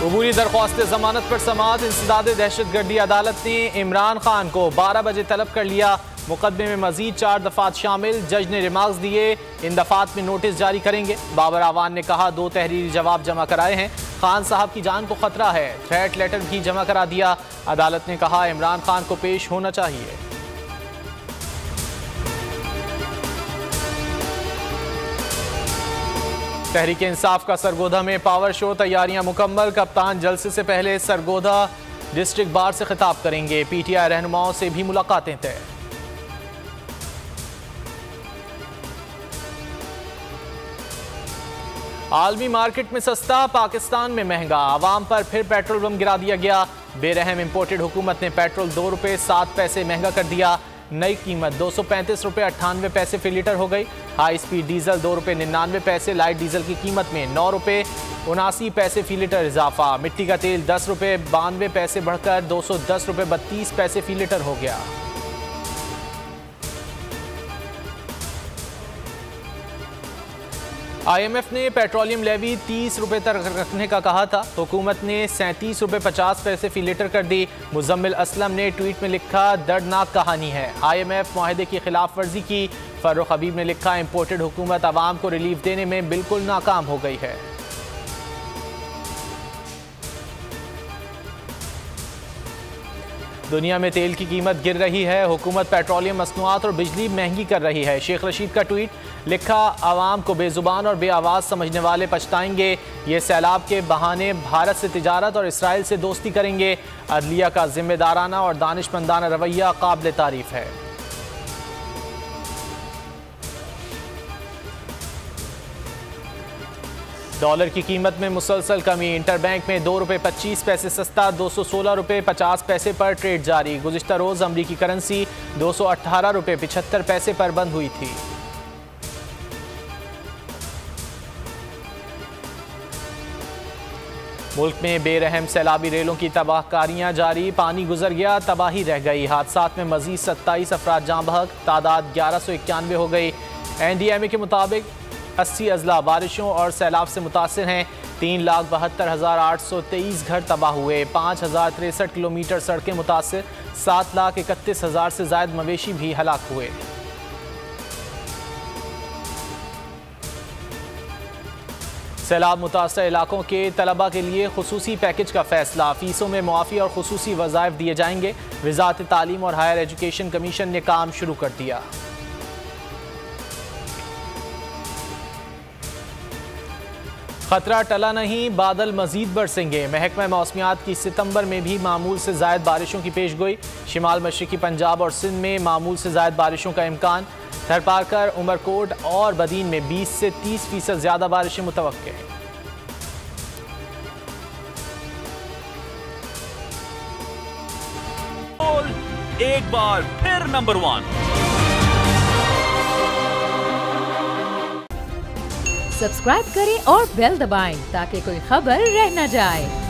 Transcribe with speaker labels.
Speaker 1: कबूली दरख्वास्त जमानत पर समाअत इंसदाद दहशतगर्दी अदालत ने इमरान खान को 12 बजे तलब कर लिया। मुकदमे में मजीद 4 दफात शामिल। जज ने रिमार्क्स दिए, इन दफात में नोटिस जारी करेंगे। बाबर आवान ने कहा 2 तहरीरी जवाब जमा कराए हैं। खान साहब की जान को खतरा है, थ्रेट लेटर भी जमा करा दिया। अदालत ने कहा इमरान खान को पेश होना चाहिए। तहरीक इंसाफ का सरगोधा में पावर शो, तैयारियां मुकम्मल। कप्तान जलसे से पहले सरगोधा डिस्ट्रिक्ट बार से खिताब करेंगे। पीटीआई रहनुमाओं से भी मुलाकातें तय। आलमी मार्केट में सस्ता, पाकिस्तान में महंगा। आवाम पर फिर पेट्रोल बम गिरा दिया गया। बेरहम इंपोर्टेड हुकूमत ने पेट्रोल 2 रुपये 7 पैसे महंगा कर दिया। नई कीमत 235 रुपये 98 पैसे फी लीटर हो गई। हाई स्पीड डीजल 2 रुपये 99 पैसे। लाइट डीजल की कीमत में 9 रुपये 79 पैसे फी लीटर इजाफा। मिट्टी का तेल 10 रुपये 92 पैसे बढ़कर 210 रुपये 32 पैसे फी लीटर हो गया। IMF ने पेट्रोलियम लेवी 30 रुपये तक रखने का कहा था। हुकूमत ने 37 रुपये 50 पैसे फी लीटर कर दी। मुजम्मिल असलम ने ट्वीट में लिखा दर्दनाक कहानी है, IMF मुआहदे की खिलाफ वर्जी की। फर्रुख हबीब ने लिखा इंपोर्टेड हुकूमत आवाम को रिलीफ देने में बिल्कुल नाकाम हो गई है। दुनिया में तेल की कीमत गिर रही है। हुकूमत पेट्रोलियम मसनूआत और बिजली महंगी कर रही है। शेख रशीद का ट्वीट, लिखा आवाम को बेजुबान और बेआवाज़ समझने वाले पछताएंगे। ये सैलाब के बहाने भारत से तिजारत और इसराइल से दोस्ती करेंगे। अदलिया का जिम्मेदाराना और दानिशमंदाना रवैया काबिल तारीफ है। डॉलर की कीमत में मुसलसल कमी। इंटरबैंक में 2 रुपये 25 पैसे सस्ता, 216 रुपये 50 पैसे पर ट्रेड जारी। गुज़िश्ता रोज़ अमरीकी करेंसी 218 रुपये 75 पैसे पर बंद हुई थी। मुल्क में बेरहम सैलाबी रेलों की तबाहकारियां जारी। पानी गुजर गया, तबाही रह गई। हादसात में मजीद 27 अफराद जाँ बहक, तादाद 1191 हो गई। NDMA के मुताबिक 80 अजला बारिशों और सैलाब से मुतासिर हैं। 3,72,823 घर तबाह हुए। 5,063 किलोमीटर सड़कें मुतासिर। 7,31,000 से ज़ायद मवेशी भी हलाक हुए। सैलाब मुतासर इलाकों के तलबा के लिए खुसूसी पैकेज का फैसला। फीसों में मुआफ़ी और खुसूसी वज़ाइफ दिए जाएंगे। वज़ारत तालीम और हायर एजुकेशन कमीशन ने काम शुरू कर दिया। खतरा टला नहीं, बादल मजीद बरसेंगे। महकमा मौसमियात की सितंबर में भी मामूल से ज़ायद बारिशों की पेशगोई। शिमाल मशरक़ी पंजाब और सिंध में मामूल से ज़ायद बारिशों का इम्कान। थरपारकर, उमरकोट और बदीन में 20 से 30% ज़्यादा बारिशें मुतवक्के।
Speaker 2: एक बार फिर नंबर 1।
Speaker 3: सब्सक्राइब करें और बेल दबाएं ताकि कोई खबर रह न जाए।